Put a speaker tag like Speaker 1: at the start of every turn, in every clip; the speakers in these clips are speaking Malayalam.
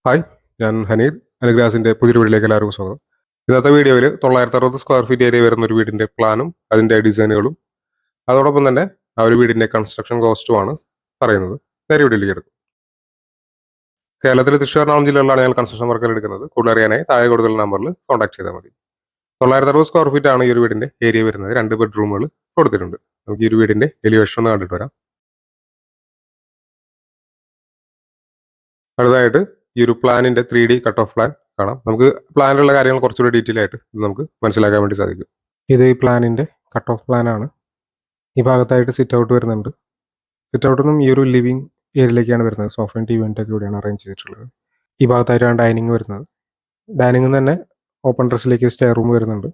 Speaker 1: ഹായ്, ഞാൻ ഹനീദ്. അനുഗ്രാസിന്റെ പുതിയൊരു വീഡിയോയിലേക്ക് എല്ലാവർക്കും സ്വാഗതം. ഇന്നത്തെ വീഡിയോയിൽ 960 സ്ക്വയർ ഫീറ്റ് ഏരിയ വരുന്ന ഒരു വീടിന്റെ പ്ലാനും അതിന്റെ ഡിസൈനുകളും അതോടൊപ്പം തന്നെ ആ ഒരു വീടിന്റെ കൺസ്ട്രക്ഷൻ കോസ്റ്റുമാണ് പറയുന്നത്. നേരെ വീഡിയോയിലേക്ക് എടുക്കും. കേരളത്തിലെ തൃശ്ശൂർ എറണാകുളം ജില്ലകളിലാണ് ഞാൻ കൺസ്ട്രക്ഷൻ വർക്കുകൾ എടുക്കുന്നത്. കൂടുതൽ അറിയാനായി താഴെ കൊടുക്കുന്ന നമ്പറിൽ കോൺടാക്ട് ചെയ്താൽ മതി. 960 സ്ക്വയർ ഫീറ്റ് ആണ് ഈ ഒരു വീടിന്റെ ഏരിയ വരുന്നത്. 2 ബെഡ്റൂമുകൾ കൊടുത്തിട്ടുണ്ട്. നമുക്ക് ഈ ഒരു വീടിന്റെ എലിവേഷൻ ഒന്ന് കണ്ടിട്ട് വരാം. അടുത്തതായിട്ട് ഈ ഒരു പ്ലാനിന്റെ 3D കട്ട് ഓഫ് പ്ലാൻ കാണാം. നമുക്ക് പ്ലാനിലുള്ള കാര്യങ്ങൾ കുറച്ചുകൂടി ഡീറ്റെയിൽ ആയിട്ട് നമുക്ക് മനസ്സിലാക്കാൻ വേണ്ടി സാധിക്കും. ഇത് ഈ പ്ലാനിന്റെ കട്ട് ഓഫ് പ്ലാൻ ആണ്. ഈ ഭാഗത്തായിട്ട് സിറ്റ് ഔട്ട് വരുന്നുണ്ട്. സിറ്റ് ഔട്ടിനും ഈ ഒരു ലിവിംഗ് ഏരിയയിലേക്കാണ് വരുന്നത്. സോഫയും ടി വിൻ്റെ ഒക്കെ ഇവിടെയാണ് അറേഞ്ച് ചെയ്തിട്ടുള്ളത്. ഈ ഭാഗത്തായിട്ടാണ് ഡൈനിങ് വരുന്നത്. ഡൈനിങ്ങിൽ തന്നെ ഓപ്പൺ ഡ്രസ്സിലേക്ക് സ്റ്റെയർ റൂം വരുന്നുണ്ട്.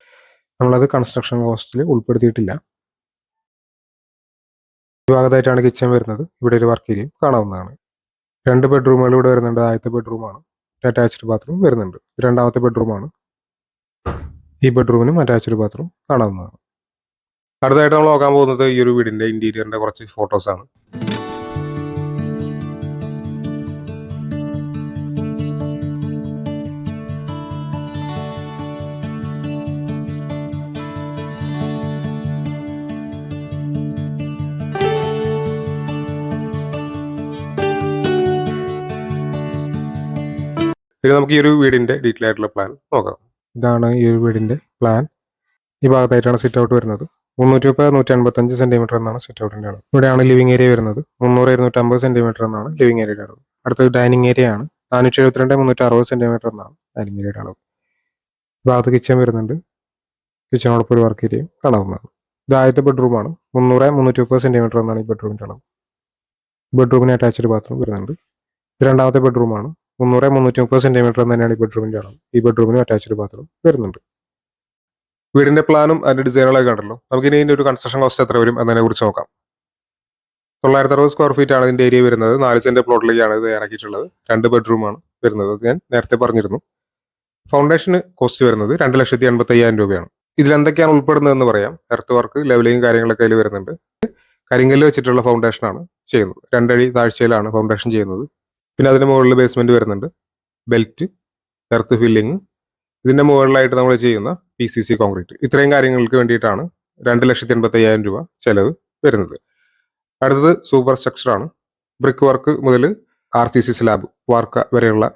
Speaker 1: നമ്മളത് കൺസ്ട്രക്ഷൻ കോസ്റ്റിൽ ഉൾപ്പെടുത്തിയിട്ടില്ല. ഈ ഭാഗത്തായിട്ടാണ് കിച്ചൺ വരുന്നത്. ഇവിടെ ഒരു വർക്ക് ഏരിയയും കാണാവുന്നതാണ്. 2 ബെഡ്റൂമുകൾ ഇവിടെ വരുന്നുണ്ട്. ആദ്യത്തെ ബെഡ്റൂമാണ്. അറ്റാച്ച്ഡ് ബാത്റൂം വരുന്നുണ്ട്. രണ്ടാമത്തെ ബെഡ്റൂമാണ്. ഈ ബെഡ്റൂമിനും അറ്റാച്ച്ഡ് ബാത്റൂം കാണാവുന്നതാണ്. അടുത്തായിട്ട് നമ്മൾ നോക്കാൻ പോകുന്നത് ഈ ഒരു വീടിന്റെ ഇന്റീരിയറിന്റെ കുറച്ച് ഫോട്ടോസാണ്. ഇത് നമുക്ക് ഈ ഒരു വീടിന്റെ ഡീറ്റെയിൽ ആയിട്ടുള്ള പ്ലാൻ നോക്കാം. ഇതാണ് ഈ ഒരു വീടിന്റെ പ്ലാൻ. ഈ ഭാഗത്തായിട്ടാണ് സിറ്റ് ഔട്ട് വരുന്നത്. 330-155 സെന്റിമീറ്റർ എന്നാണ് സിറ്റ് ഔട്ടിന്റെ അളവ്. ഇവിടെയാണ് ലിവിംഗ് ഏരിയ വരുന്നത്. 300-250 സെന്റിമീറ്റർ എന്നാണ് ലിവിംഗ് ഏരിയയുടെ അളവ്. അടുത്തത് ഡൈനിങ് ഏരിയ ആണ്. 472-360 സെന്റിമീറ്റർ എന്നാണ് ഡൈനിങ് ഏരിയയുടെ അളവ്. ഭാഗത്ത് കിച്ചൺ വരുന്നുണ്ട്. കിച്ചണോടൊപ്പം ഒരു വർക്ക് ഏരിയയും കാണാവുന്നതാണ്. ഇത് ആദ്യത്തെ ബെഡ്റൂമാണ്. 300-330 സെന്റിമീറ്റർ എന്നാണ് ഈ ബെഡ്റൂമിന്റെ അളവ്. ബെഡ്റൂമിന് അറ്റാച്ച്ഡ് ബാത്റൂം വരുന്നുണ്ട്. ഇത് രണ്ടാമത്തെ ബെഡ്റൂമാണ്. 300-330 സെന്റിമീറ്റർ തന്നെയാണ് ഈ ബെഡ്റൂമിന്റെ അളവ്. ഈ ബെഡ്റൂമിന് അറ്റാച്ച്ഡ് ബാത്റൂം വരുന്നുണ്ട്. വീടിന്റെ പ്ലാനും അതിന്റെ ഡിസൈനുകളൊക്കെ കണ്ടല്ലോ. നമുക്ക് ഇനി ഇതിന്റെ ഒരു കൺസ്ട്രക്ഷൻ കോസ്റ്റ് എത്ര വരും എന്നതിനെ കുറിച്ച് നോക്കാം. 960 സ്ക്വയർ ഫീറ്റ് ആണ് ഇതിന്റെ ഏരിയ വരുന്നത്. 4 സെന്റ് പ്ലോട്ടിലേക്കാണ് ഇത് ഇറക്കിയിട്ടുള്ളത്. 2 ബെഡ്റൂമാണ് വരുന്നത്. അത് ഞാൻ നേരത്തെ പറഞ്ഞിരുന്നു. ഫൗണ്ടേഷന് കോസ്റ്റ് വരുന്നത് 2,85,000 രൂപയാണ്. ഇതിൽ എന്തൊക്കെയാണ് ഉൾപ്പെടുന്നതെന്ന് പറയാം. എർത്ത് വർക്ക്, ലെവലിംഗ് കാര്യങ്ങളൊക്കെ അതിൽ വരുന്നുണ്ട്. കരിങ്കല്ല് വെച്ചിട്ടുള്ള ഫൗണ്ടേഷനാണ് ചെയ്യുന്നത്. 2 അടി താഴ്ചയിലാണ് ഫൗണ്ടേഷൻ ചെയ്യുന്നത്. പിന്നെ അതിന്റെ മുകളിൽ ബേസ്മെന്റ് വരുന്നുണ്ട്. ബെൽറ്റ്, എർത്ത് ഫില്ലിങ്, ഇതിന്റെ മുകളിലായിട്ട് നമ്മൾ ചെയ്യുന്ന PCC കോൺക്രീറ്റ്, ഇത്രയും കാര്യങ്ങൾക്ക് വേണ്ടിയിട്ടാണ് 2,85,000 രൂപ ചെലവ് വരുന്നത്. അടുത്തത് സൂപ്പർ സ്ട്രക്ചറാണ്. ബ്രിക്ക് വർക്ക് മുതൽ RCC സ്ലാബ് വാർക്ക വരെയുള്ള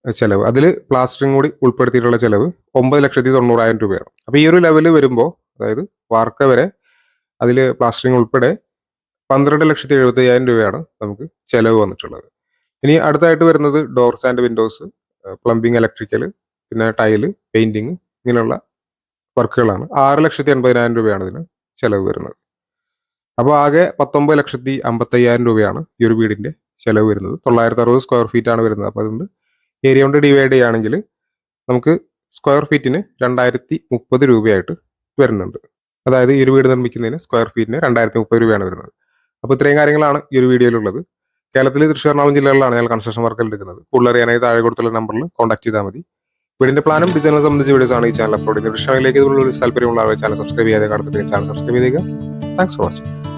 Speaker 1: ചെലവ്. അതിൽ പ്ലാസ്റ്ററിങ് കൂടി ഉൾപ്പെടുത്തിയിട്ടുള്ള ചെലവ് 9,90,000 രൂപയാണ്. അപ്പോൾ ഈ ഒരു ലെവല് വരുമ്പോൾ, അതായത് വാർക്ക വരെ അതിൽ പ്ലാസ്റ്ററിങ് ഉൾപ്പെടെ 12,70,000 രൂപയാണ് നമുക്ക് ചെലവ് വന്നിട്ടുള്ളത്. ഇനി അടുത്തായിട്ട് വരുന്നത് doors and Windows, plumbing, electrical, പിന്നെ ടൈല്, പെയിന്റിങ്, ഇങ്ങനെയുള്ള വർക്കുകളാണ്. 6,80,000 രൂപയാണ് ഇതിന് ചെലവ് വരുന്നത്. അപ്പോൾ ആകെ 19,55,000 രൂപയാണ് ഈ ഒരു വീടിന്റെ ചെലവ് വരുന്നത്. 960 സ്ക്വയർ ഫീറ്റ് ആണ് വരുന്നത്. അപ്പോൾ അതുകൊണ്ട് ഏരിയ കൊണ്ട് ഡിവൈഡ് ചെയ്യുകയാണെങ്കിൽ നമുക്ക് സ്ക്വയർ ഫീറ്റിന് 2,030 രൂപയായിട്ട് വരുന്നുണ്ട്. അതായത് ഈ ഒരു വീട് നിർമ്മിക്കുന്നതിന് സ്ക്വയർ ഫീറ്റിന് 2,030 രൂപയാണ് വരുന്നത്. അപ്പോൾ ഇത്രയും കാര്യങ്ങളാണ് ഈ ഒരു വീഡിയോയിലുള്ളത്. കേരളത്തിലെ തൃശ്ശൂർ എറണാകുളം ജില്ലകളിലാണ് ഞാൻ കൺസ്ട്രക്ഷൻ വർക്കുകൾ എടുക്കുന്നത്. കൂടുതൽ അറിയാനായി താഴെ കൊടുത്തുള്ള നമ്പറിൽ കോൺടാക്ട് ചെയ്താൽ മതി. വീടിന്റെ പ്ലാനും ഡിസൈനും സംബന്ധിച്ച വീഡിയോസ് ആണ് ഈ ചാനൽ അപ്ലോഡ് ചെയ്യുന്നത്. വിഷയങ്ങളിലേക്ക് താല്പര്യമുള്ള ആളുകൾ ചാനൽ സബ്സ്ക്രൈബ് ചെയ്യാതെ കാണുന്നുണ്ടെങ്കിൽ ചാനൽ സബ്സ്ക്രൈബ് ചെയ്യുക. Thanks for watching.